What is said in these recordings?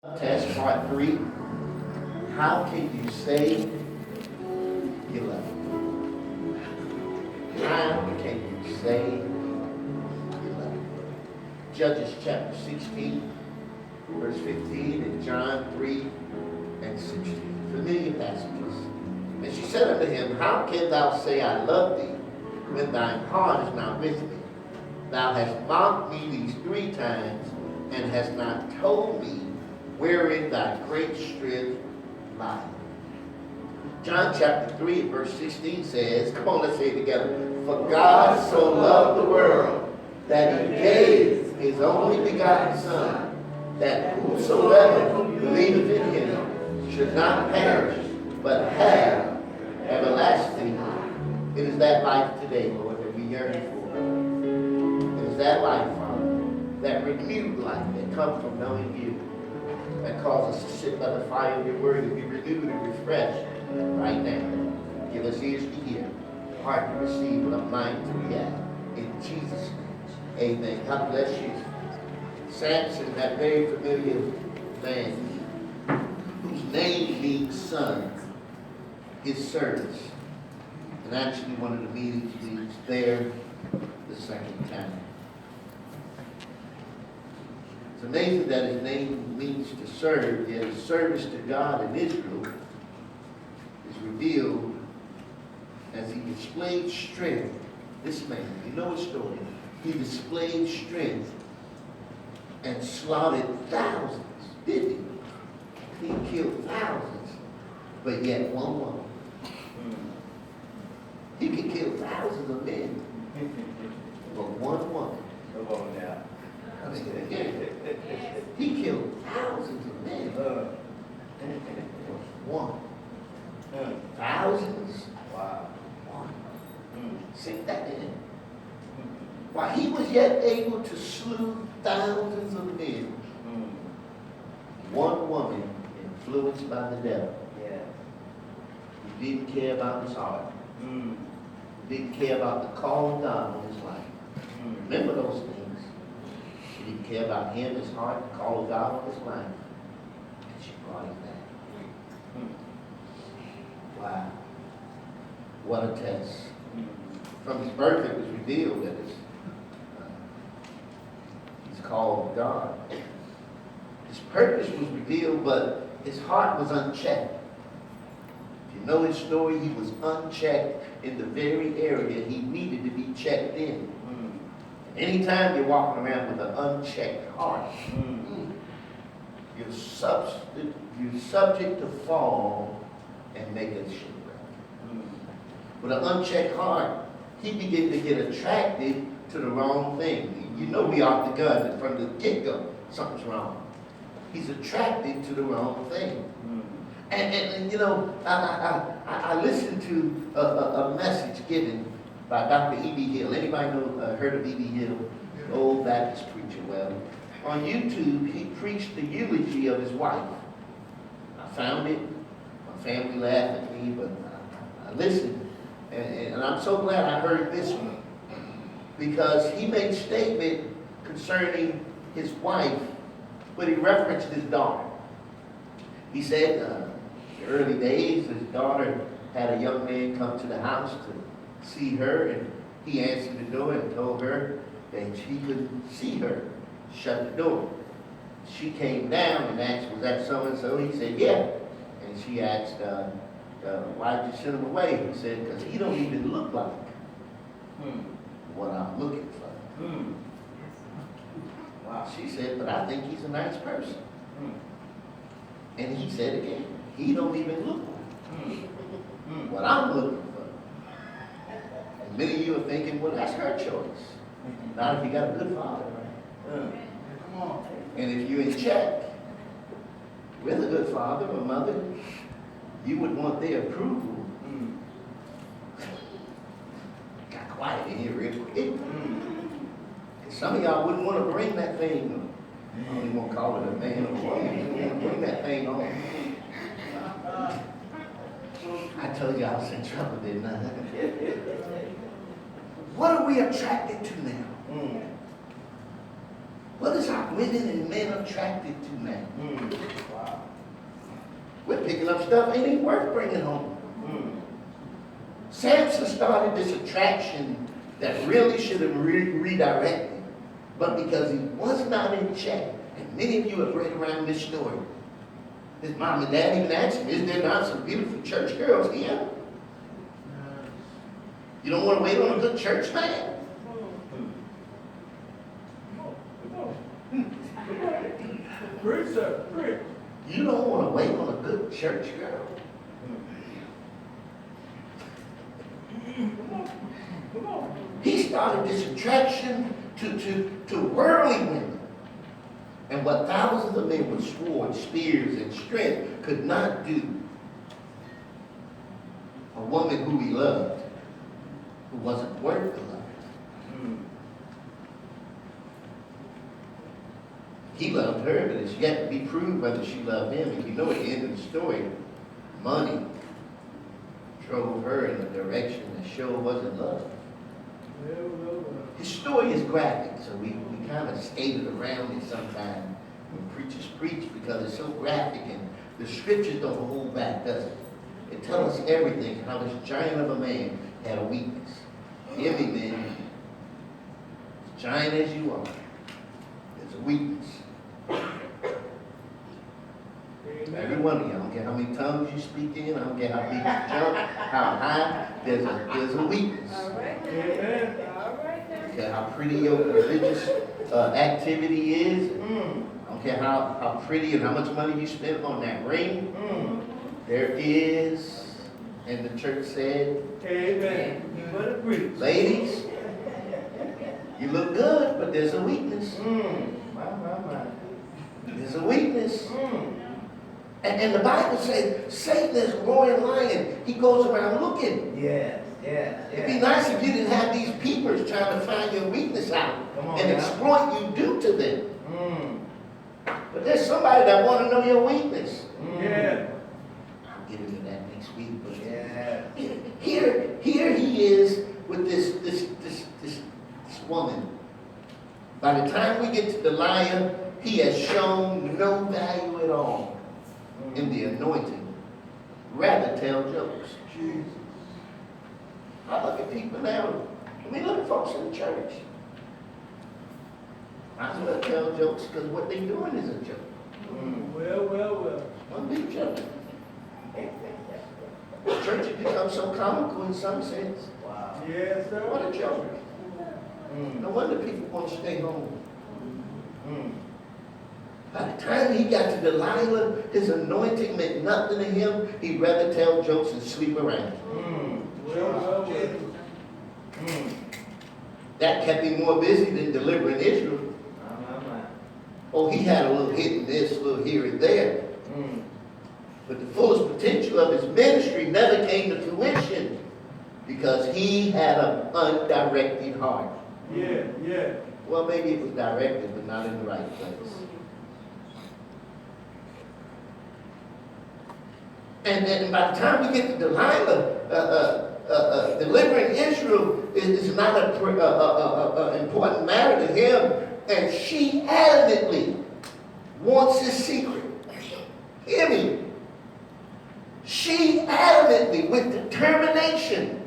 Test part 3. How can you say you love him? How can you say you love him? Judges chapter 16, verse 15, and John 3 and 16. Familiar passages. And she said unto him, How canst thou say, I love thee, when thine heart is not with me? Thou hast mocked me these 3 times, and hast not told me wherein thy great strength lieth. John chapter 3 verse 16 says, come on, let's say it together. For God so loved the world that he gave his only begotten Son, that whosoever believeth in him should not perish, but have everlasting life. It is that life today, Lord, that we yearn for. It is that life, Father, that renewed life that comes from knowing you, that causes us to sit by the fire of your word and be renewed and refreshed right now. Give us ears to hear, heart to receive, and a mind to react. In Jesus' name, amen. God bless you. Samson, that very familiar man, whose name means son, his service. And actually one of the meetings we was there the second time. It's amazing that his name means to serve, yet his service to God and Israel is revealed as he displayed strength. This man, you know his story, he displayed strength and slaughtered thousands, didn't he? He killed thousands, but yet one woman. He could kill thousands of men, but one woman. Come on now. He killed thousands of men. One. Thousands. Wow. One. Sink that in. While he was yet able to slew thousands of men, one woman influenced by the devil. Yeah. He didn't care about his heart. Didn't care about the call of God on his life. Remember those things. She didn't care about him, his heart, the call of God on his life. And she brought him back. Wow. What a test. From his birth it was revealed that he's called God. His purpose was revealed, but his heart was unchecked. If you know his story, he was unchecked in the very area he needed to be checked in. Anytime you're walking around with an unchecked heart, you're subject to fall and make a shipwreck. With an unchecked heart, he began to get attracted to the wrong thing. You know we off the gun from the get-go. Something's wrong. He's attracted to the wrong thing. And you know, I listened to a message given by Dr. E.B. Hill. Anybody know, heard of E.B. Hill? Old Baptist preacher. Well, on YouTube, he preached the eulogy of his wife. I found it. My family laughed at me, but I listened. And I'm so glad I heard this one. Because he made a statement concerning his wife, but he referenced his daughter. He said, in the early days, his daughter had a young man come to the house to see her, and he answered the door and told her that he couldn't see her. Shut the door. She came down and asked, was that so-and-so? He said, yeah. And she asked, why'd you send him away? He said, because he don't even look like what I'm looking for. Wow. She said, but I think he's a nice person. And he said again, he don't even look like what I'm looking for. And many of you are thinking, well, that's her choice. Not if you got a good father, right? Come on. And if you're in check with a good father or mother, you would want their approval. Got quiet in here real quick. Some of y'all wouldn't want to bring that thing. I don't even want to call it a man or woman. Bring that thing on. I told you I was in trouble, didn't I? What are we attracted to now? What is our women and men attracted to now? We're picking up stuff ain't even worth bringing home. Samson started this attraction that really should have redirected, but because he was not in check, and many of you have read around this story. His mom and dad even asked him, is there not some beautiful church girls here? You don't want to wait on a good church man? You don't want to wait on a good church girl? He started this attraction to worldly women. And what thousands of men with swords, spears, and strength could not do, a woman who he loved, who wasn't worth the love. He loved her, but it's yet to be proved whether she loved him. And you know at the end of the story, money drove her in a direction that sure wasn't love. His story is graphic, so we kind of skated around it sometimes when preachers preach because it's so graphic and the scriptures don't hold back, does it? It tells us everything, how this giant of a man had a weakness. Hear me, man. As giant as you are, there's a weakness. Every one of you, I don't care how many tongues you speak in, I don't care how big you jump, how high, there's a weakness. All right. Amen. All right. I don't care how pretty your religious activity is. I don't care how pretty and how much money you spend on that ring. There is, and the church said, amen. You better preach. Ladies, you look good, but there's a weakness. My. There's a weakness. And the Bible says Satan is a roaring lion. He goes around looking. Yes. It'd be nice if you didn't have these peepers trying to find your weakness out and exploit you due to them. But there's somebody that want to know your weakness. Yeah. I'll get into that next week. But Yeah. here he is with this woman. By the time we get to Delilah, he has shown no value at all in the anointing. Rather tell jokes. Jesus. I look at people now. I mean, look at folks in the church. I as well tell jokes because what they're doing is a joke. Well. One big joke. The church has become so comical in some sense. Wow. Yes, sir. What a joke. No wonder people want to stay home. By the time he got to Delilah, his anointing meant nothing to him. He'd rather tell jokes and sleep around. Well. That kept him more busy than delivering Israel. Oh, he had a little hit in this, a little here and there. But the fullest potential of his ministry never came to fruition because he had an undirected heart. Yeah. Well, maybe it was directed, but not in the right place. And by the time we get to Delilah, delivering Israel is not an important matter to him. And she adamantly wants his secret. Hear me. She adamantly, with determination,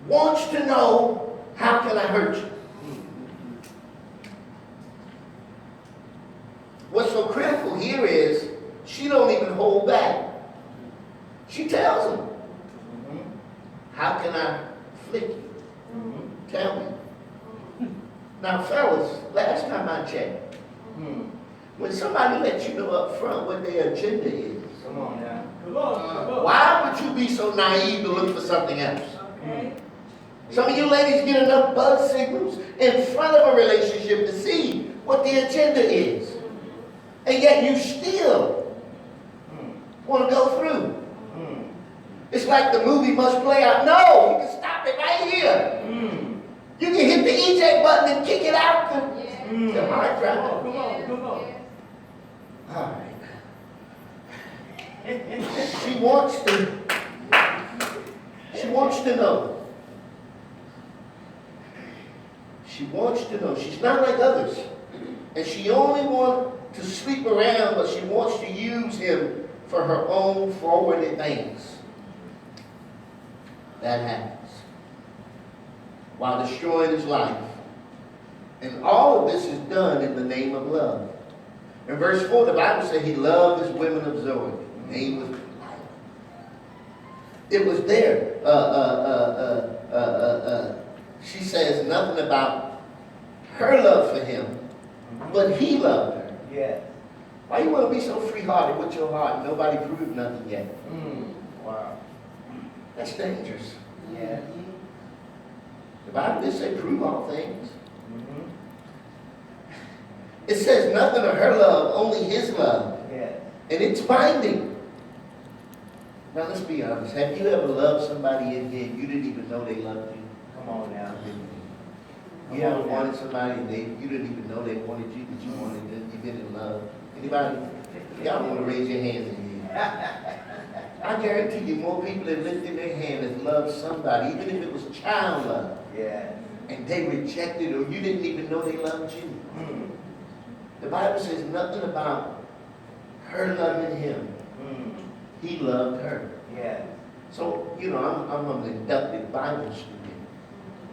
wants to know, how can I hurt you? What's so critical here is she don't even hold back. She tells him, how can I flick you? Tell me. Now, fellas, last time I checked, when somebody lets you know up front what their agenda is, Come on. why would you be so naive to look for something else? Some of you ladies get enough buzz signals in front of a relationship to see what the agenda is. And yet you still want to go through. It's like the movie must play out. No, you can stop it right here. You can hit the eject button and kick it out the hard drive. Come on. All right. She wants to know. She wants to know. She's not like others. And she only wants to sleep around, but she wants to use him for her own forward advance. That happens while destroying his life. And all of this is done in the name of love. In verse 4, the Bible says he loved his women of Zoe. Name was it was there. She says nothing about her love for him, but he loved her. Yes. Why you want to be so free-hearted with your heart? Nobody proved nothing yet. Wow. That's dangerous. Yes. The Bible did say prove all things. It says nothing of her love, only his love. Yes. And it's binding. Now let's be honest. Have you ever loved somebody in here you didn't even know they loved you? Come on now. You ever wanted somebody and you didn't even know they wanted you, but you wanted them, you've been in love? Anybody? Y'all want to raise your hands in here. I guarantee you more people have lifted their hand and loved somebody, even if it was child love, Yes. and they rejected or you didn't even know they loved you. The Bible says nothing about her loving him. He loved her. Yes. So, you know, I'm an inducted Bible student.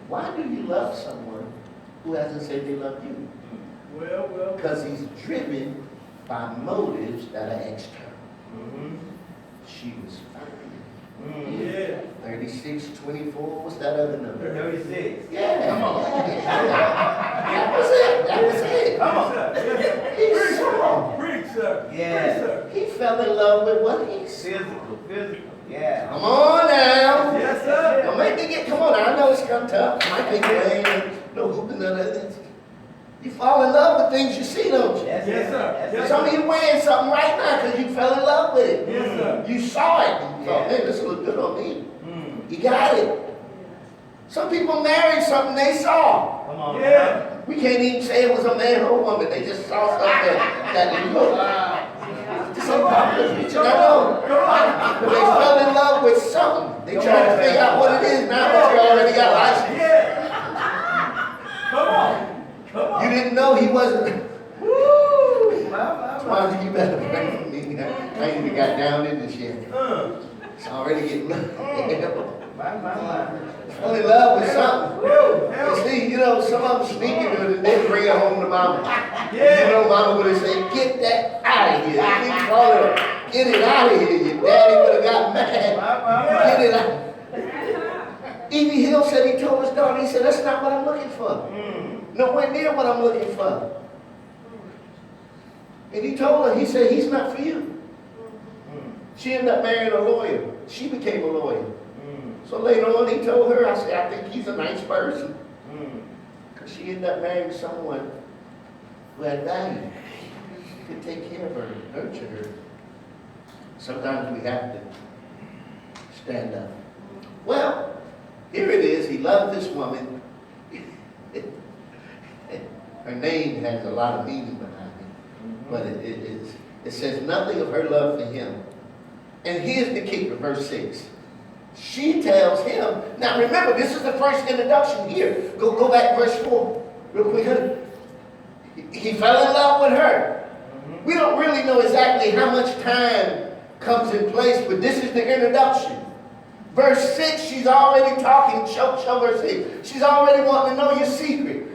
Why do you love someone who hasn't said they love you? Well. Because he's driven by motives that are external. She was fine. Yeah. 3624, what's that other number? 36. Yeah. Come on. That was it. That was it. Come on. Yes, He sir. saw. Preach, sir. Yes. Preach, sir. He fell in love with what he saw. Physical. Yeah. Come on now. Yes, sir. Don't make me get, come on now. I know it's come tough. Might be playing, no hooping, none of that. You fall in love with things you see, don't you? Yes, Yes, sir. Yes, Some of you wearing something right now because you fell in love with it. Yes, sir. You saw it and you thought, Yeah. man, this look good on me. You got it. Some people married something they saw. Come on. Yeah. We can't even say it was a man or a woman. They just saw something that looked. This ain't popular preaching, I know. But they fell in love with something. They tried to figure out what it is now, but you already got license. Yeah. Come on. Come on. You didn't know he wasn't. Woo! My. Why you better pray for me? I ain't even got down in this yet. It's already getting My. fell in love with something. Woo. You see, you know, some of them sneak into it and they bring it home to mama. Yeah. You know, mama would have said, get that out of here. We call her, get it out of here. Your daddy would have got mad. Get it out. Evie Hill said he told his daughter, he said, that's not what I'm looking for. Nowhere near what I'm looking for. And he told her, he said, he's not for you. She ended up marrying a lawyer. She became a lawyer. So later on, he told her, I said, I think he's a nice person. Because she ended up marrying someone who had value, could take care of her, nurture her. Sometimes we have to stand up. Well, here it is. He loved this woman. Her name has a lot of meaning behind it. But it says nothing of her love for him. And here's the kicker, verse 6. She tells him, now remember, this is the first introduction here. Go back verse 4 real quick. He fell in love with her. We don't really know exactly how much time comes in place, but this is the introduction. Verse 6, she's already talking, show verse 6. She's already wanting to know your secret.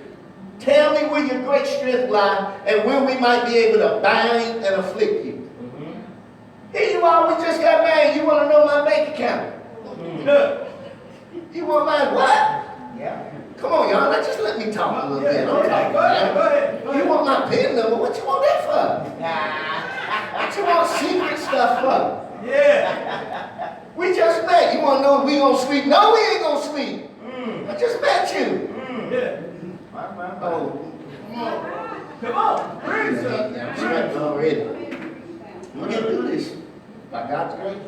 Tell me where your great strength lies and where we might be able to bind and afflict you. Here you are, we just got married. You want to know my bank account? You want my what? Yeah. Come on, y'all. Now just let me talk a little bit. I'm talking Go ahead. You want my PIN number? What you want that for? What you want secret stuff for? Yeah. We just met. You want to know if we gonna sleep? No, we ain't gonna sleep. I just met you. Yeah. My. Oh, Come on. Preach, sir. I'm sweating already. We're gonna do this by God's grace.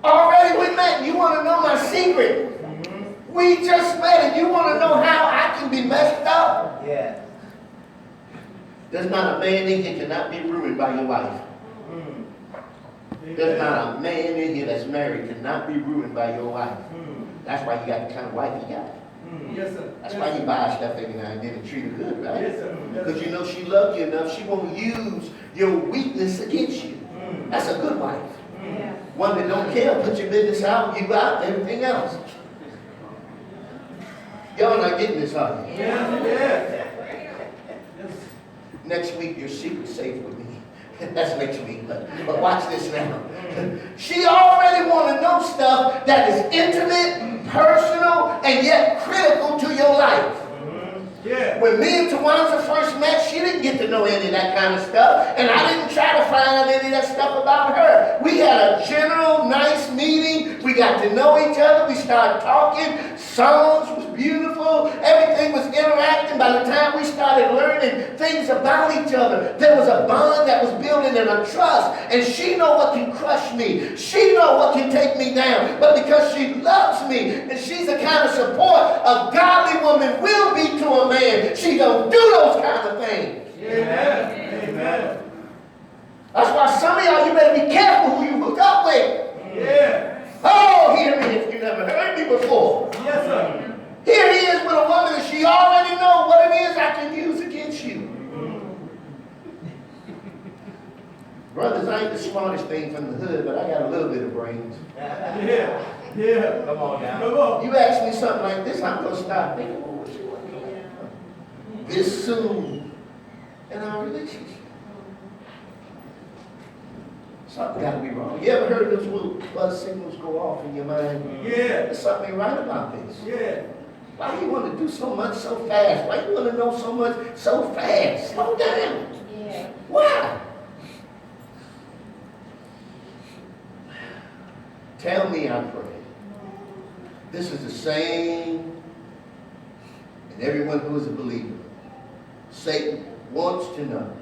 Already we met. You want to know my secret? We just met, and you want to know how I can be messed up? Yeah. There's not a man in here cannot be ruined by your wife. There's not a man in here that's married cannot be ruined by your wife. That's why you got the kind of wife you got. Yes, sir. That's why you buy stuff every now and then and treat her good, right? Yes, sir. Because you know she loves you enough, she won't use your weakness against you. That's a good wife. One that don't care, put your business out, you out, and everything else. Y'all not getting this, are you? Yes. Next week, your secret's safe with me. That's next week, but watch this now. She already want to know stuff that is intimate, personal, and yet critical to your life. Yeah. When me and Tawanza first met, she didn't get to know any of that kind of stuff, and I didn't try to find out any of that stuff about her. We had a general, nice meeting. We got to know each other. We started talking. Songs was beautiful. Everything was interacting. By the time we started learning things about each other, there was a bond that was building and a trust. And she know what can crush me. She know what can take me down. But because she loves me, and she's the kind of support a godly woman will be to a man, she don't do those kind of things. Amen. Amen. That's why some of y'all, you better be careful who you hook up with. Yeah. Oh, hear me if you never heard me before. Yes, sir. Here he is with a woman that she already knows what it is I can use against you. Brothers, I ain't the smartest thing from the hood, but I got a little bit of brains. Yeah. Yeah. Come on now. Come on. You ask me something like this, I'm going to stop thinking, well, what you want to do this soon in our relationship? Something got to be wrong. You ever heard those little buzz signals go off in your mind? Yeah. There's something right about this. Yeah. Why do you want to do so much so fast? Why do you want to know so much so fast? Slow down. Yeah. Why? Tell me, I pray. This is the same in everyone who is a believer. Satan wants to know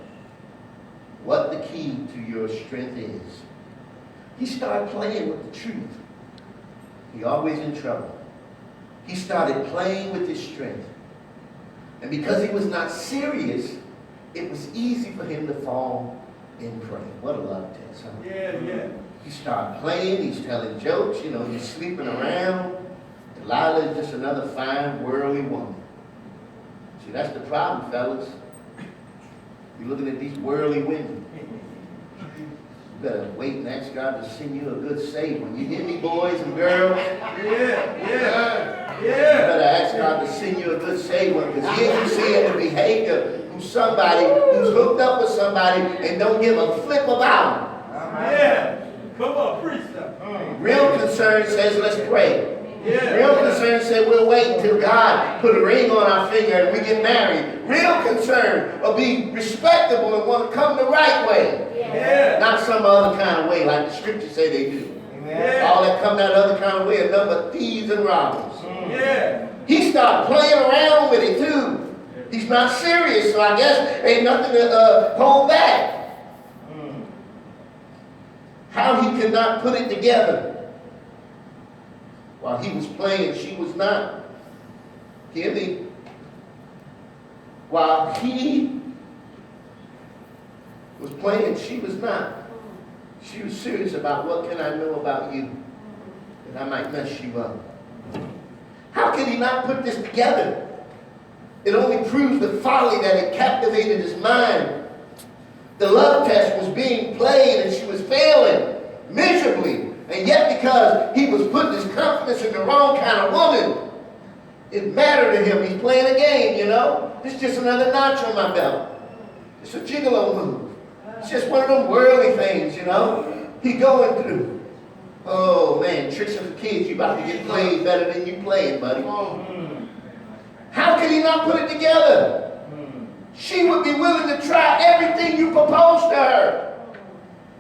what the key to your strength is. He started playing with the truth. He always in trouble. He started playing with his strength. And because he was not serious, it was easy for him to fall in prey. What a love test, huh? Yeah. Yeah. He started playing, he's telling jokes, he's sleeping around. Delilah is just another fine, worldly woman. See, that's the problem, fellas. You're looking at these worldly women. You better wait and ask God to send you a good save. When you hear me, boys and girls, Yeah. you better ask God to send you a good save one. Because here you see in the behavior who's somebody who's hooked up with somebody and don't give a flip about it. Yeah. Come on, preach that. Real concern says, let's pray. Yeah. Real concern said, we'll wait until God put a ring on our finger and we get married. Real concern will be respectable and want to come the right way. Yeah. Not some other kind of way like the scriptures say they do. Amen. All that come that other kind of way are nothing but thieves and robbers. Yeah. He started playing around with it too. He's not serious, so I guess ain't nothing to hold back. How he could not put it together. While he was playing, she was not. Hear me? While he was playing, she was not. She was serious about what can I know about you that I might mess you up. How could he not put this together? It only proves the folly that had captivated his mind. The love test was being played and she was failing miserably. And yet because he was putting his confidence in the wrong kind of woman, it mattered to him. He's playing a game, It's just another notch on my belt. It's a gigolo move. It's just one of them worldly things, He going through. Oh, man, tricks for kids. You about to get played better than you playing, buddy. How could he not put it together? She would be willing to try everything you proposed to her.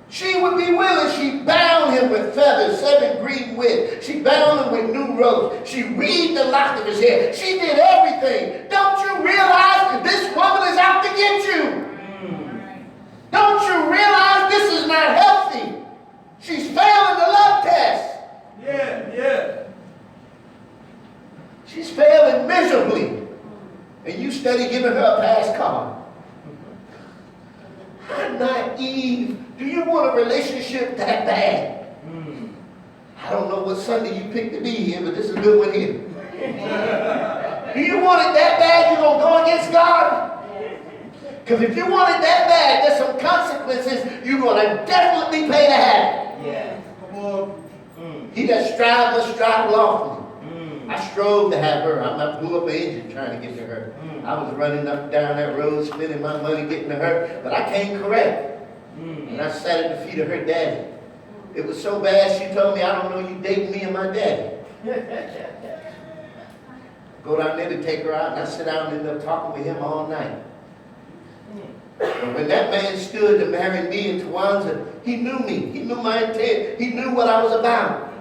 She would be willing. She bound him with feathers, 7 green wicks. She bound him with new ropes. She reed the lock of his hair. She did everything. Don't you realize that this woman is out to get you? Don't you realize this is not healthy? She's failing the love test. Yeah. She's failing miserably. And you steady giving her a pass card. How naive. Do you want a relationship that bad? I don't know what Sunday you picked to be here, but this is a good one here. Do you want it that bad you're going to go against God? Because if you want it that bad, there's some consequences you're going to definitely pay to have it. Yeah. Come on. He that strive must strive lawfully. Mm. I strove to have her. I blew up an engine trying to get to her. I was running up and down that road, spending my money getting to her, but I came correct. And I sat at the feet of her daddy. It was so bad, she told me, I don't know you dating me and my daddy. Go down there to take her out, and I sit down and end up talking with him all night. And when that man stood to marry me and Tawanza, he knew me. He knew my intent. He knew what I was about.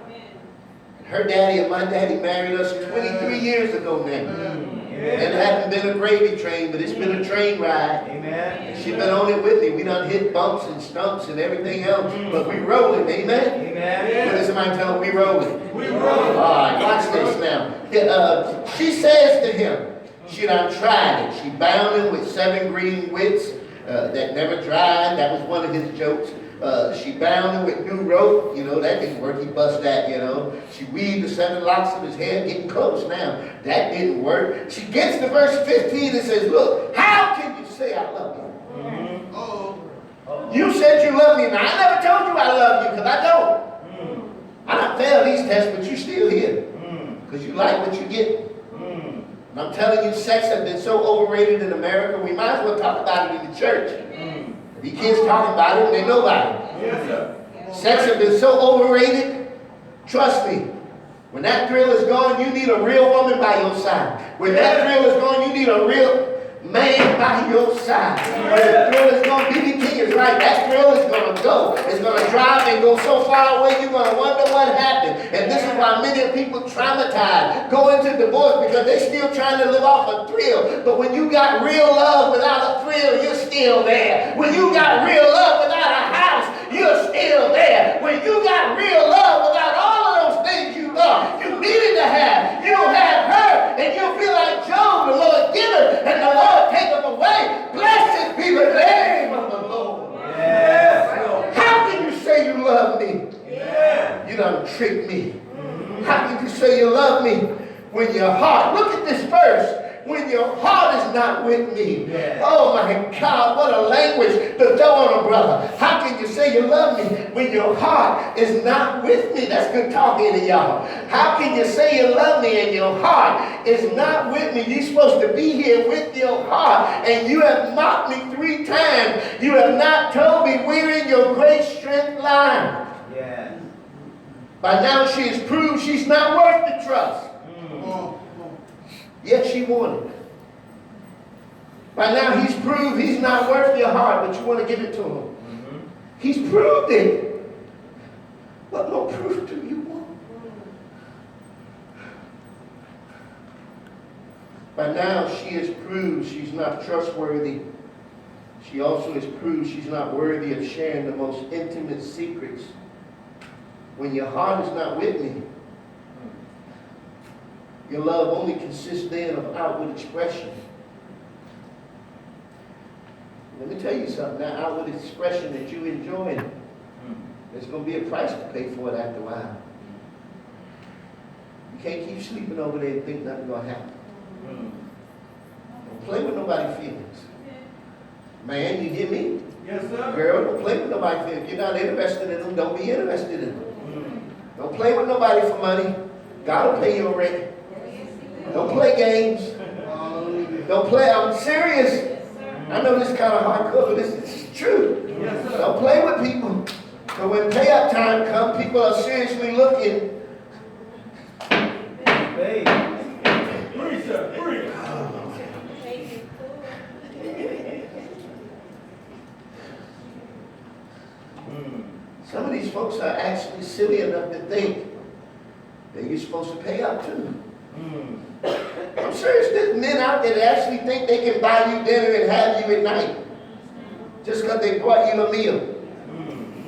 And her daddy and my daddy married us 23 years ago now. And it hadn't been a gravy train, but it's been a train ride. Amen. And she's been on it with me. We done hit bumps and stumps and everything else, but we rolling, amen? Amen. What does somebody tell me? We rolling. We rolling. All right, watch this now. She says to him, she done tried it. She bound him with 7 green wicks that never dried. That was one of his jokes. She bound him with new rope. You know, that didn't work. He bust that, you know. She weaved the 7 locks of his hair, getting close now. That didn't work. She gets to verse 15 and says, look, how can you say I love you? Mm-hmm. You said you love me. Now, I never told you I love you because I don't. I done failed these tests, but you still here. Because you like what you get. And I'm telling you, sex has been so overrated in America, we might as well talk about it in the church. The kids talking about it and they know about it. Yes, sir. Sex has been so overrated. Trust me, when that thrill is gone, you need a real woman by your side. When that thrill is gone, you need a real man by your side. When the thrill is gone, BB King is right. That thrill is going to go. It's going to drive and go so far away, you're going to wonder what happened. And this is why many people traumatized, go into divorce because they're still trying to live off a thrill. But when you got real love without a thrill, you're still there. When you got real love without a house, you're still there. When you got real love without all of those things you thought you needed to have, you don't have her, and you'll feel like Job, the Lord give her, and the Lord take them away. Blessed be the name of the Lord. Yes. How can you say you love me? Yeah. You done tricked me. How can you say you love me when your heart, look at this verse, when your heart is not with me? Yeah. Oh my God, what a language to throw on a brother. How can you say you love me when your heart is not with me? That's good talking to y'all. How can you say you love me and your heart is not with me? You're supposed to be here with your heart, and you have mocked me 3 times. You have not told me wherein your great strength lies. Yes. By now she has proved she's not worth the trust. Yet she wanted. By now he's proved he's not worth your heart, but you want to give it to him. He's proved it. What more proof do you want? By now she has proved she's not trustworthy. She also has proved she's not worthy of sharing the most intimate secrets. When your heart is not with me, your love only consists then of outward expression. Let me tell you something. That outward expression that you enjoy, there's going to be a price to pay for it after a while. You can't keep sleeping over there and think nothing's going to happen. Don't play with nobody's feelings. Man, you hear me? Yes, sir. Girl, don't play with nobody's feelings. If you're not interested in them, don't be interested in them. Don't play with nobody for money. God will pay your rent. Don't play games. Don't play. I'm serious. I know this is kind of hardcore, but this is true. Yes, sir. Don't play with people. So when pay-up time comes, people are seriously looking. Babe. Free, sir. Free. Some of these folks are actually silly enough to think that you're supposed to pay up too. I'm serious. There's men out there that actually think they can buy you dinner and have you at night just because they brought you a meal.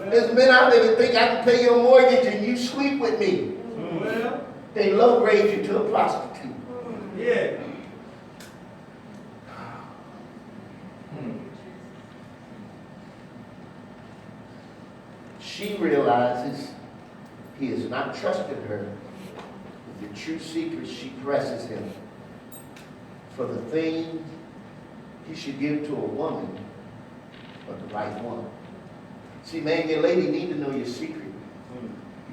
There's men out there that think I can pay your mortgage and you sleep with me. Well, They low grade you to a prostitute. yeah. She realizes he has not trusted her with the true secrets. She presses him for the things he should give to a woman, but the right one. See, man, your lady need to know your secret,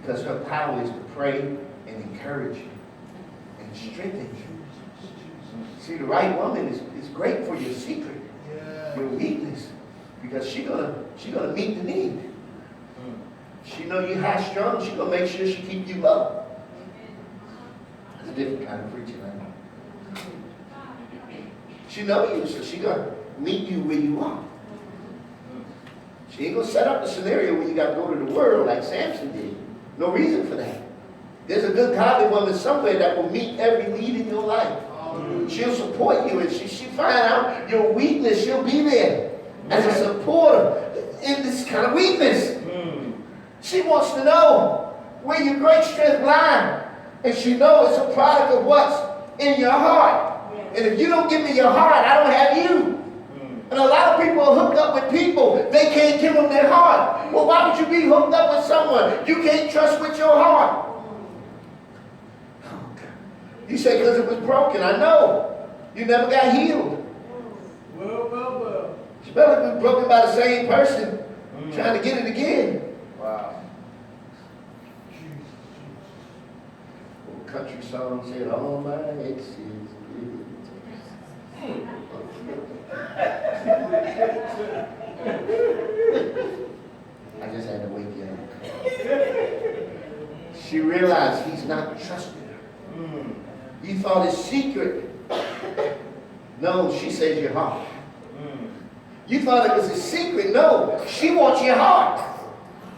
because her power is to pray and encourage you and strengthen you. See, the right woman is great for your secret, your weakness, because she gonna meet the need. She know you high strung, she gonna make sure she keep you low. That's a different kind of preaching, I know. She know you, so she gonna meet you where you are. She ain't gonna set up a scenario where you gotta go to the world like Samson did. No reason for that. There's a good godly woman somewhere that will meet every need in your life. She'll support you, and she find out your weakness. She'll be there as a supporter in this kind of weakness. She wants to know where your great strength lies, and she knows it's a product of what's in your heart. And if you don't give me your heart, I don't have you. And a lot of people are hooked up with people. They can't give them their heart. Well, why would you be hooked up with someone you can't trust with your heart? You say because it was broken. I know. You never got healed. Well. It's better to be broken by the same person trying to get it again. Wow. Well, country song said, all my exes did. I just had to wake you up. She realized he's not trusting her. You thought his secret. No, she says your heart. You thought it was a secret. No, she wants your heart.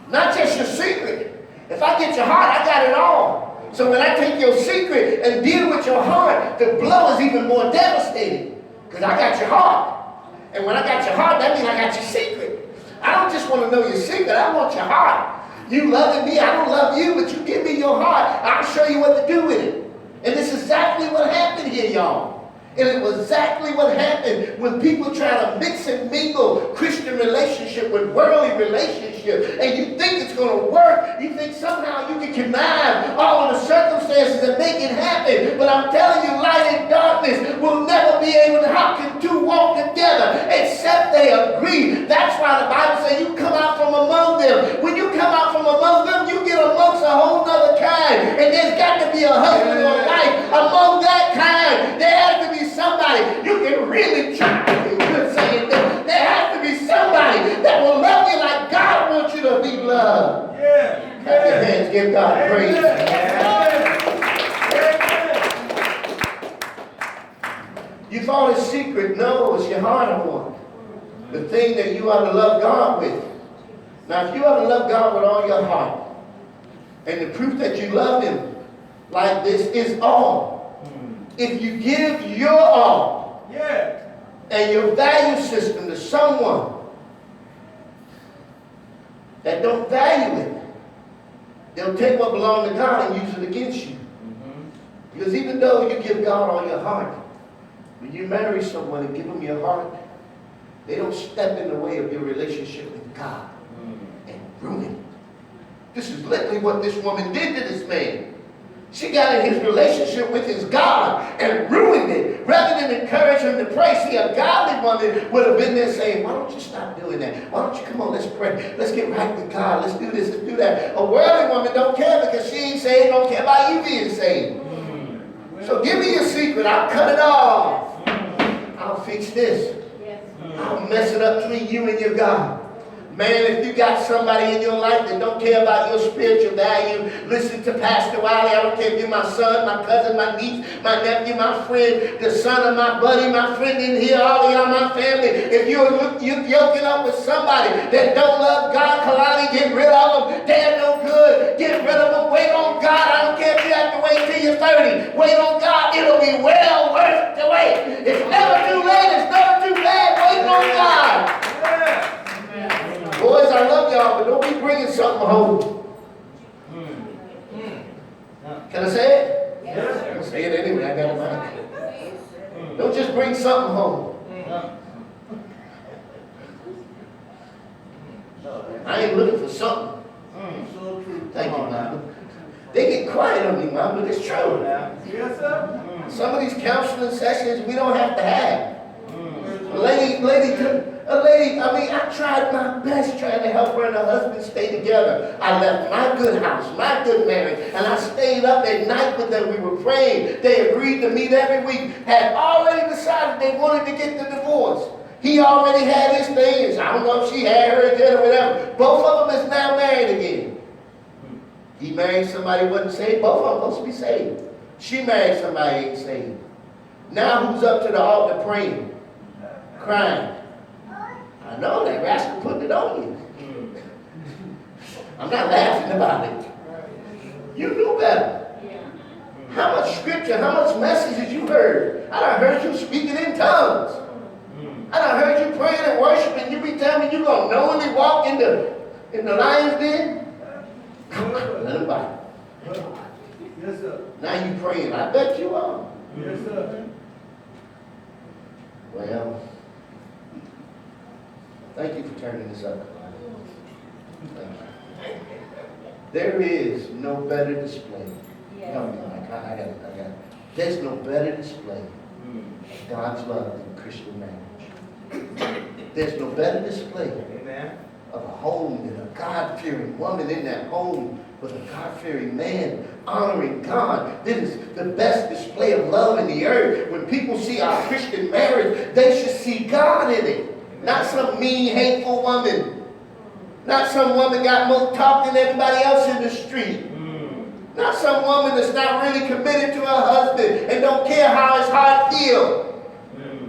Not just your secret. If I get your heart, I got it all. So when I take your secret and deal with your heart, the blow is even more devastating. Because I got your heart. And when I got your heart, that means I got your secret. I don't just want to know your secret. I want your heart. You loving me, I don't love you, but you give me your heart. I'll show you what to do with it. And this is exactly what happened here, y'all. And it was exactly what happened when people try to mix and mingle Christian relationship with worldly relationship. And you think it's going to work. You think somehow you can connive all of the circumstances and make it happen. But I'm telling you, light and darkness will never be able to. How can two walk together except they agree? That's why the Bible says you come out from among them. When you come out from among them, you get amongst a whole other kind. And there's got to be a husband or wife among that kind. There has to be somebody you can really trust. Good saying that. There has to be somebody that will love you like God wants you to be loved. Yeah. Clap your hands, give God praise. You thought it's secret. No, it's your heart I want. The thing that you ought to love God with. Now, if you ought to love God with all your heart, and the proof that you love Him like this is all. If you give your all and your value system to someone that don't value it, they'll take what belongs to God and use it against you. Because even though you give God all your heart, when you marry someone and give them your heart, they don't step in the way of your relationship with God and ruin it. This is literally what this woman did to this man. She got in his relationship with his God and ruined it. Rather than encourage him to pray, see, a godly woman would have been there saying, why don't you stop doing that? Why don't you come on, let's pray. Let's get right with God. Let's do this, let's do that. A worldly woman don't care because she ain't saved, don't care about you being saved. So give me your secret. I'll cut it off. I'll fix this. I'll mess it up between you and your God. Man, if you got somebody in your life that don't care about your spiritual value, listen to Pastor Wiley. I don't care if you're my son, my cousin, my niece, my nephew, my friend, the son of my buddy, my friend in here, all of y'all, my family. If you're yoking up with somebody that don't love God, Kalani, get rid of them. They're no good. Get rid of them. Wait on God. I don't care if you have to wait till you're 30. Wait on God. It'll be well worth the wait. It's never too late. It's never too bad. Wait on God. Boys, I love y'all, but don't be bringing something home. Can I say it? Yes. I'll say it anyway. I got a mic. Don't just bring something home. I ain't looking for something. Thank you, Mama. They get quiet on me, Mama, but it's true. Yes, sir. Some of these counseling sessions we don't have to have. I tried my best trying to help her and her husband stay together. I left my good house, my good marriage, and I stayed up at night with them. We were praying. They agreed to meet every week. Had already decided they wanted to get the divorce. He already had his things. I don't know if she had her again or whatever. Both of them is now married again. He married somebody who wasn't saved. Both of them supposed to be saved. She married somebody who ain't saved. Now who's up to the altar praying, crying? I know that rascal putting it on you. I'm not laughing about it. You knew better. How much scripture, how much messages you heard? I done heard you speaking in tongues. I done heard you praying and worshiping. You be telling me you gonna knowingly walk in the lion's den? Let him bite. Yes, sir. Now you praying. I bet you are. Yes, sir. Well, thank you for turning this up. Thank you. There is no better display. No, I got it. There's no better display of God's love than Christian marriage. There's no better display of a home than a God-fearing woman in that home with a God-fearing man honoring God. This is the best display of love in the earth. When people see our Christian marriage, they should see God in it. Not some mean, hateful woman. Not some woman got more talk than everybody else in the street. Not some woman that's not really committed to her husband and don't care how his heart feels.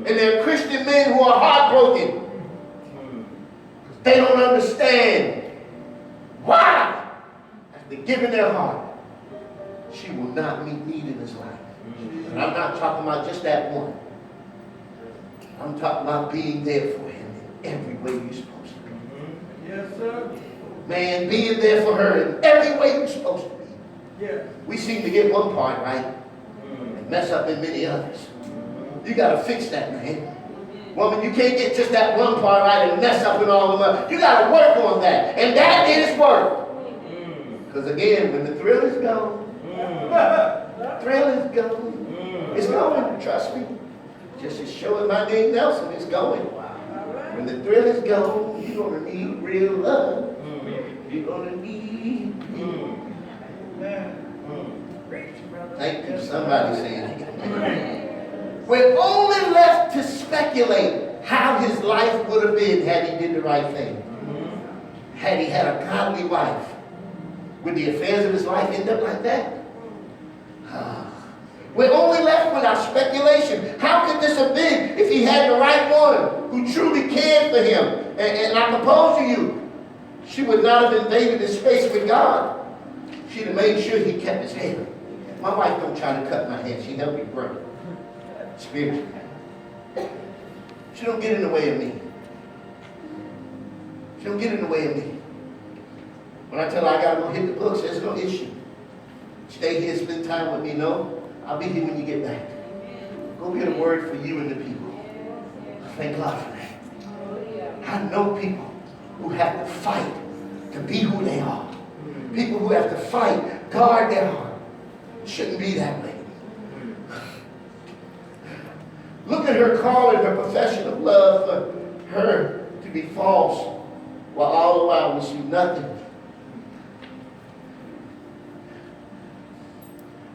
And there are Christian men who are heartbroken. They don't understand why, after giving their heart, she will not meet need in his life. And I'm not talking about just that one. I'm talking about being there for him in every way you're supposed to be. Yes, sir. Man, being there for her in every way you're supposed to be. Yes. We seem to get one part right and mess up in many others. You got to fix that, man. Woman, you can't get just that one part right and mess up in all of them. You got to work on that. And that is work. Because again, when the thrill is gone, thrill is gone. It's going, trust me. Just as sure as my name Nelson, it's going. When the thrill is gone, you're going to need real love. You're going to need real. Thank you, somebody saying it. We're only left to speculate how his life would have been had he did the right thing. Had he had a godly wife. Would the affairs of his life end up like that? We're only left with our speculation. How could this have been if he had the right one who truly cared for him? And I propose to you, she would not have invaded his space with God. She'd have made sure he kept his hair. My wife don't try to cut my hair. She helped me grow. Spiritually. She don't get in the way of me. She don't get in the way of me. When I tell her I gotta go hit the books, there's no issue. Stay here, spend time with me. No, I'll be here when you get back. Go get a word for you and the people. Thank God for that. I know people who have to fight to be who they are. People who have to fight, guard their heart. It shouldn't be that way. Look at her calling her profession of love for her to be false, while all the while we see nothing.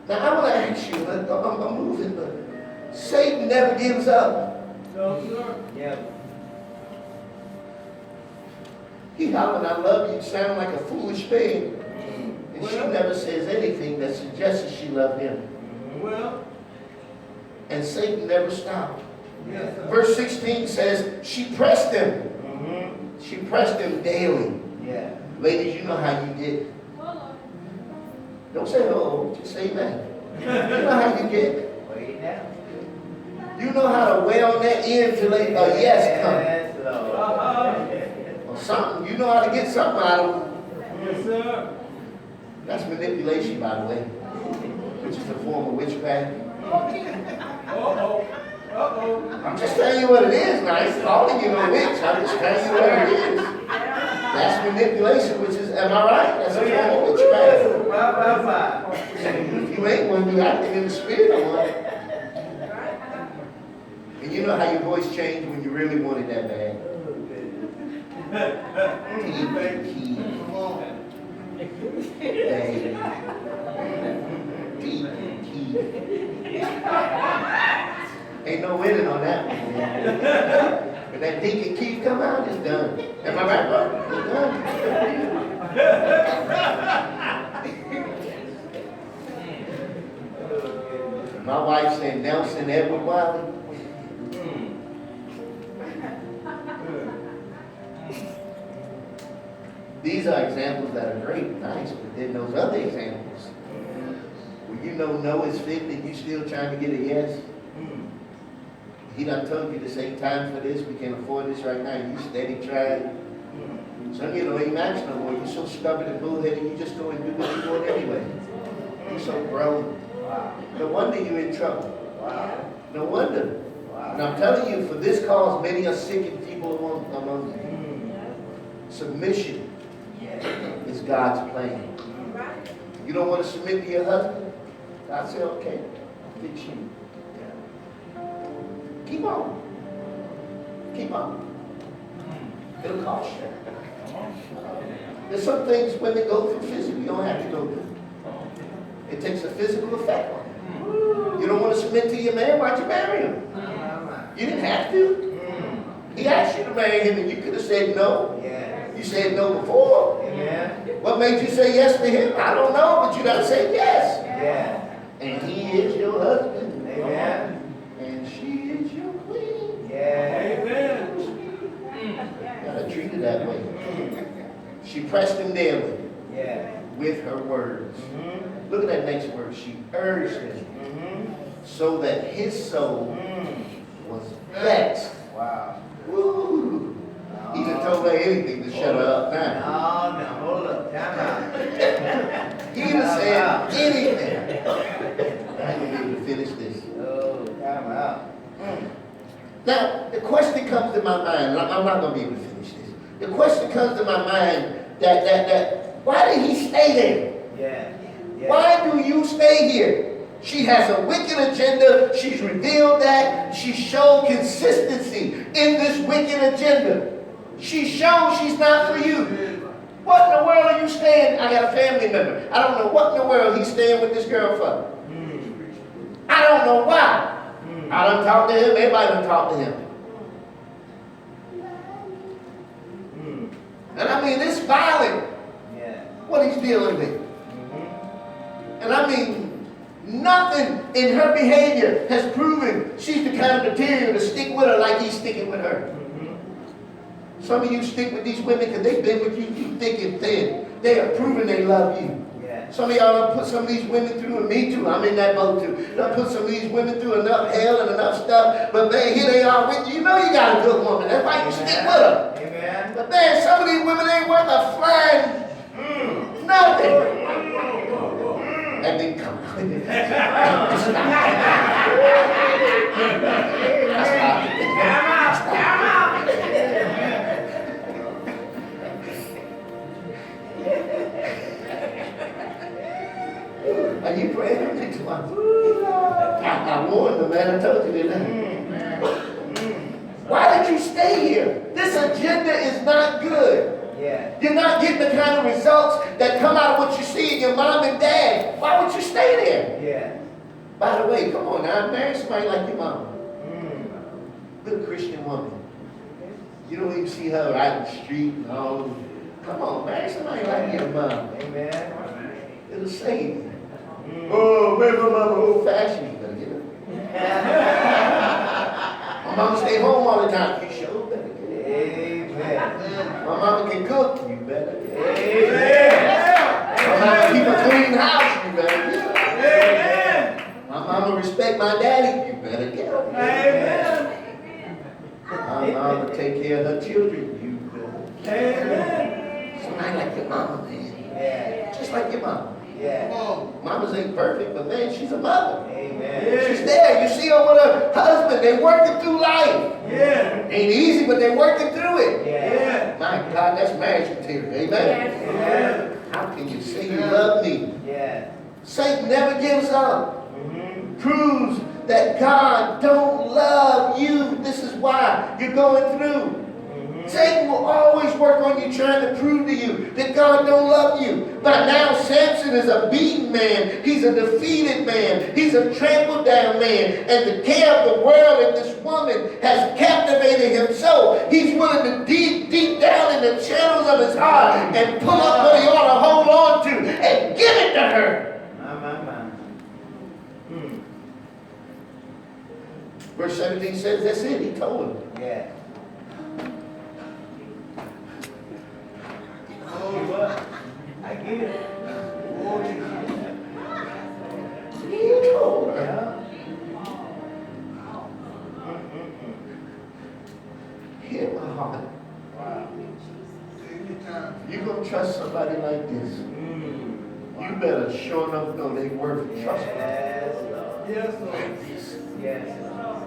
Now I want to ask you, I'm moving, but Satan never gives up. No, sir. Yeah. He hollering, I love you, sound like a foolish thing. And she never says anything that suggests she loved him. Well. And Satan never stopped. Yes, sir. Verse 16 says, she pressed him. She pressed him daily. Yeah. Ladies, you know how you get. Don't say, oh, just say amen. You know how you get. Wait down. You know how to wait on that end till a yes comes. Yes, Lord. Or something. You know how to get something out of them. Yes, sir. That's manipulation, by the way. Which is a form of witchcraft. Uh-oh. Uh-oh. I'm just telling you what it is now. I ain't calling you no witch. I'm just telling you what it is. That's manipulation, which is, am I right? That's a form of witchcraft. If you ain't one, you acting in the spirit of one. And you know how your voice changed when you really wanted that bad. Ain't no winning on that one. When that Deacon Keith come out, it's done. Am I right, bro? It's done. My wife said Nelson Edward Wiley. These are examples that are great, nice, but then those other examples, where you know no is fit and you still trying to get a yes. He done told you this ain't time for this, we can't afford this right now, you steady trying. Some of you don't even ask no more, you're so stubborn and bullheaded, you just go and do what you want anyway. You're so grown. No wonder you're in trouble. No wonder. And I'm telling you, for this cause, many are sick and feeble among you. Submission is God's plan. You don't want to submit to your husband? God said, okay, I'll fix you. Keep on. Keep on. It'll cost you. There's some things women go through physically, you don't have to go through. It takes a physical effect on you. You don't want to submit to your man, why'd you marry him? You didn't have to. He asked you to marry him and you could have said no. You said no before. What made you say yes to him? I don't know, but you got to say yes. And he is your husband. And she is your queen. You got to treat her that way. She pressed him daily with her words. Look at that next word. She urged him so that his soul was vexed. Woo. He done told her anything to shut her up now. No, hold up. Time out. He done said anything. I ain't gonna be able to finish this. Oh, time out. Now, the question comes to my mind. I'm not gonna be able to finish this. The question comes to my mind that why did he stay there? Why do you stay here? She has a wicked agenda. She's revealed that. She showed consistency in this wicked agenda. She shows she's not for you. What in the world are you staying? I got a family member. I don't know what in the world he's staying with this girl for. I don't know why. I done talked to him. Everybody done talked to him. And I mean, it's violent what he's dealing with. And I mean, nothing in her behavior has proven she's the kind of material to stick with her like he's sticking with her. Some of you stick with these women because they've been with you through thick and thin. They have proven they love you. Some of y'all done put some of these women through, and me too, I'm in that boat too. Done put some of these women through enough hell and enough stuff, but man, here they are with you. You know you got a good woman. That's why you stick with her. But man, some of these women ain't worth a flying nothing. And then come on. Are you praying for me too much? I warned them, man. I told you that. Why did you stay here? This agenda is not good. You're not getting the kind of results that come out of what you see in your mom and dad. Why would you stay there? By the way, come on now, marry somebody like your mom. Good Christian woman. You don't even see her out in the street and all. Come on, marry somebody like your mom. It'll save you. Oh, where's my mama old fashioned? You better get her. My mama stay home all the time. You sure better get her. My mama can cook. You better get her. My mama keep a clean house. You better get her. My mama respect my daddy. You better get her. My mama take care of her children. You better. Somebody like your mama, man. Just like your mama. Mamas ain't perfect, but man, she's a mother. She's there. You see her with her husband. They're working through life. Ain't easy, but they're working through it. My God, that's marriage material. Amen. How can you say you love me? Satan never gives up. Proves that God don't love about you. This is why you're going through. Satan will always work on you trying to prove to you that God don't love you. But now Samson is a beaten man. He's a defeated man. He's a trampled down man. And the care of the world and this woman has captivated him so he's willing to dig deep down in the channels of his heart and pull up what he ought to hold on to and give it to her. Verse 17 says that's it. He told him. Yeah. Oh, I get it. He told her. Hear my heart. Wow. You're going to trust somebody like this. You better sure enough know they worth trusting. Yes, Lord. Yes, Like Lord. this. Yes, Lord.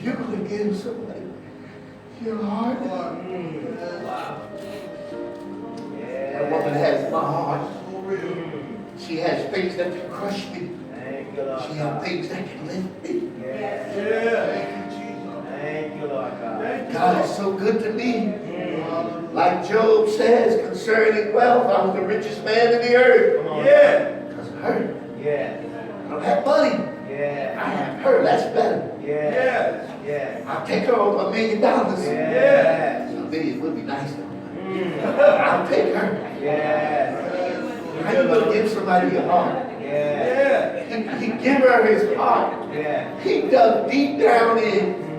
You're going to give somebody your heart. Wow. That woman has my heart. Mm. She has things that can crush me. Thank you, Lord. She has things that can lift me. Yes. Yeah. Thank you, Lord God. Thank you. God is so good to me. Mm. Like Job says concerning wealth, I was the richest man in the earth. Come on. Yeah. Because of her. Yes. I don't have money. I Yeah. have her. That's better. Yes. Yes. Yes. I'll take her over $1 million. Yes. $1 million would be nice though. Mm. I'll take her. Yes. How you going to give somebody your heart? Yes. Yeah. He give her his heart. Yes. He dug deep down in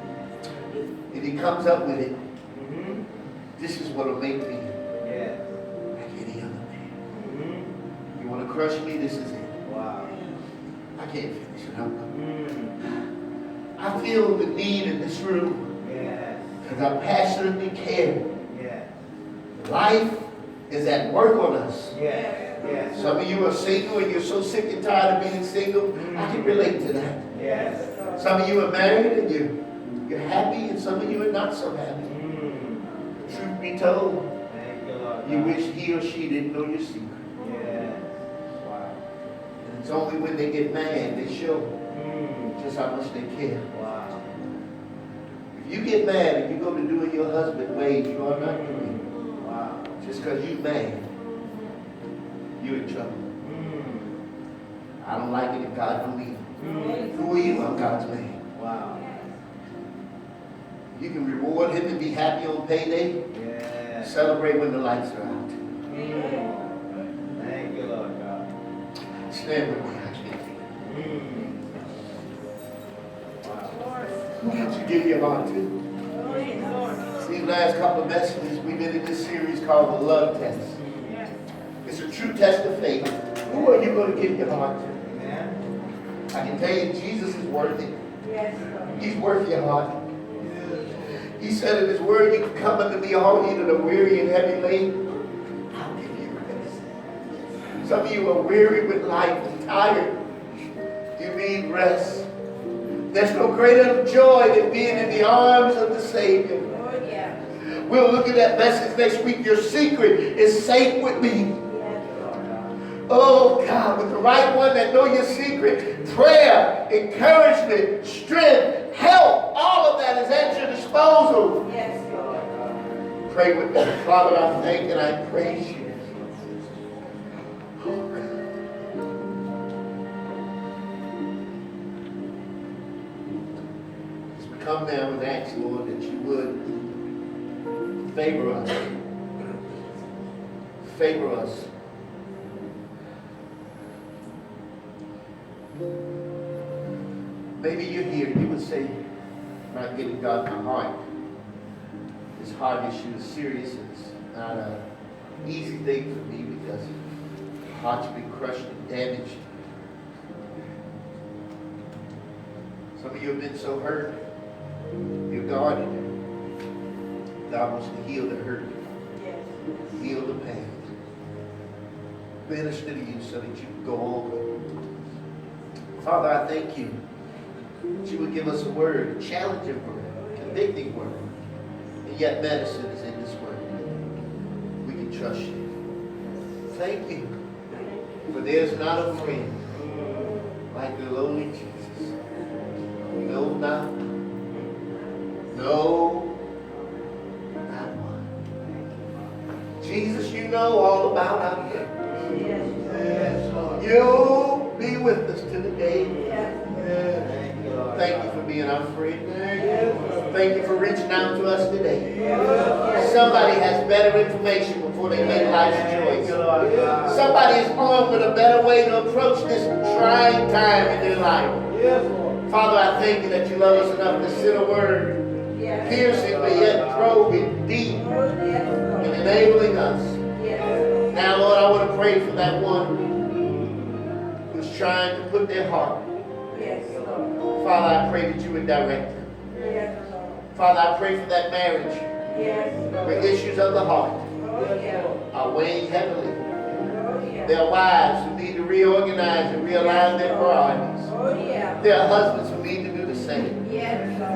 Mm-hmm. and he comes up with it. Mm-hmm. This is what will make me Yes. like any other man. Mm-hmm. You want to crush me? This is it. Wow. I can't finish it up. Mm. I feel the need in this room Yes. because I passionately care. Yes. Life is at work on us. Yes. Yes. Some of you are single and you're so sick and tired of being single. I can relate to that. Yes. Some of you are married and you're happy, and some of you are not so happy. Mm. Truth be told, Thank you, Lord. you God. wish he or she didn't know your secret. Yes. Wow. And it's only when they get mad they show Mm. just how much they care. Wow. If you get mad and you go to doing your husband ways, you are not doing Wow. it. Just because you mad, you're in trouble. Mm. I don't like it if God don't either. Mm. Who are you? I'm God's man. Wow. You can reward him and be happy on payday. Yes. Celebrate when the lights are out. Mm. Thank you, Lord God. Stand with me. I can't. Mm. Wow. Who did you give your heart to? These last couple of messages, we've been in this series called The Love Test. It's a true test of faith. Who are you going to give your heart to? Amen. I can tell you, Jesus is worth it. He's worth your heart. He said in his word, you can come unto me all ye that are weary and heavy laden. I'll give you rest. Some of you are weary with life and tired. You need rest. There's no greater joy than being in the arms of the Savior. We'll look at that message next week. Your secret is safe with me. Oh God, with the right one that know your secret, prayer, encouragement, strength, help, all of that is at your disposal. Pray with me. Father, I thank and I praise you. Oh, God. As we come now and ask, Lord, that you would favor us. Favor us. Maybe you're here, you would say, I'm not giving God my heart. This heart issue is serious. It's not an easy thing for me because my heart's been crushed and damaged. Some of you have been so hurt, you're guarded. God wants to heal the hurt, heal the pain, minister to you so that you can go on. Father, I thank you that you would give us a word, a challenging word, a convicting word, and yet medicine is in this word. We can trust you. Thank you, for there's not a friend like the lowly Jesus. not. No, not one. Jesus, you know all about our gift. Yes, Lord. You'll be with us to the day. Thank you, Lord. Thank you for being our friend. Yes. Thank you for reaching out to us today. Somebody has better information before they make life's choice. Somebody is armed with a better way to approach this trying time in their life. Father, I thank you that you love us enough to send a word, piercing but yet probing deep and enabling us. Now, Lord, I want to pray for that one who's trying to put their heart. Father, I pray that you would direct them. Father, I pray for that marriage where issues of the heart are weighing heavily. There are wives who need to reorganize and realign their priorities. There are husbands who need to do the same.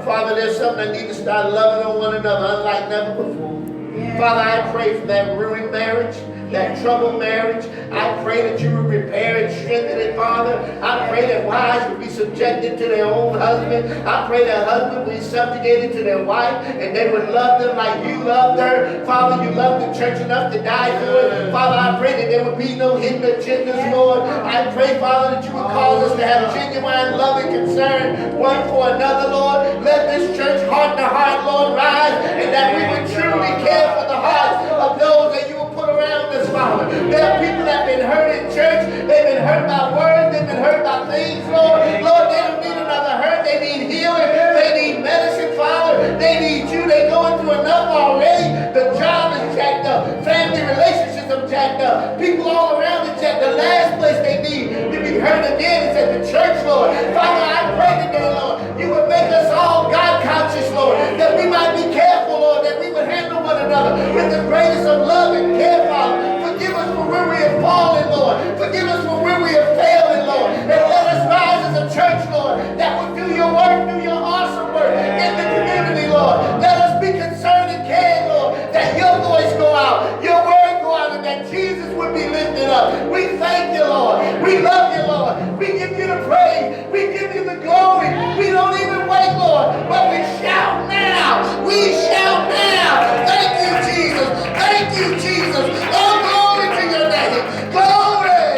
Father, there's some that need to start loving on one another unlike never before. Father, I pray for that ruined marriage, that troubled marriage. I pray that you would repair and strengthen it, Father. I pray that wives would be subjected to their own husband. I pray that husband would be subjugated to their wife and they would love them like you loved her. Father, you loved the church enough to die for it. Father, I pray that there would be no hidden agendas, Lord. I pray, Father, that you would cause us to have genuine love and concern one for another, Lord. Let this church heart to heart, Lord, rise, and that we would truly care for the hearts of those that you will put around us, Father. There are people that have been hurt in church. They've been hurt by words. They've been hurt by things, Lord. Lord, they don't need another hurt. They need healing. They need medicine, Father. They need you. They're going through enough already. The job is jacked up. Family relationships are jacked up. People all around are jacked. The last place they need to be hurt again is at the church, Lord. Father, I pray today, Lord, you would make us all God conscious, Lord, that we might be careful, Lord, that we would handle one another with the greatest of love and care, Father. Forgive us for where we have fallen, Lord. Forgive us for where we have failed, Lord. And let us rise as a church, Lord, that will do your work, do your awesome work in the community, Lord. Let us be concerned and care, Lord, that your voice go out, your word go out, and that Jesus would be lifted up. We thank you, Lord. We love you, Lord. We give you the praise. We give you the glory. We don't even wait, Lord, but we shout now. We shout now. Thank you, Jesus. Thank you, Jesus. Oh, glory to your name. Glory.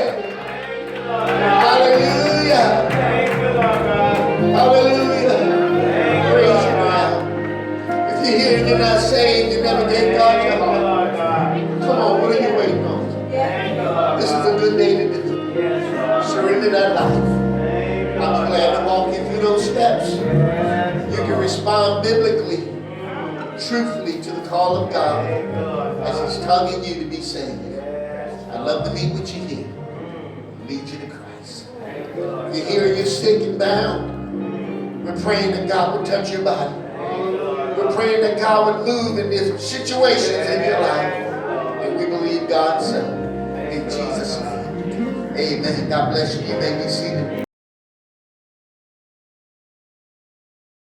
Hallelujah. Hallelujah. Praise you now. If you're here and you're not saved, you never gave God your heart. Come on, what are you waiting on? This is a good day to do it. Surrender that life. I'm glad to walk you through those steps. You can respond biblically, truthfully to the call of God as He's tugging you to be saved. I'd love to meet with you here. Lead you to Christ. If you're here and you're sick and bound, we're praying that God would touch your body. We're praying that God would move in these situations in your life. And we believe God so. In Jesus' name. Amen. God bless you. You may be seated.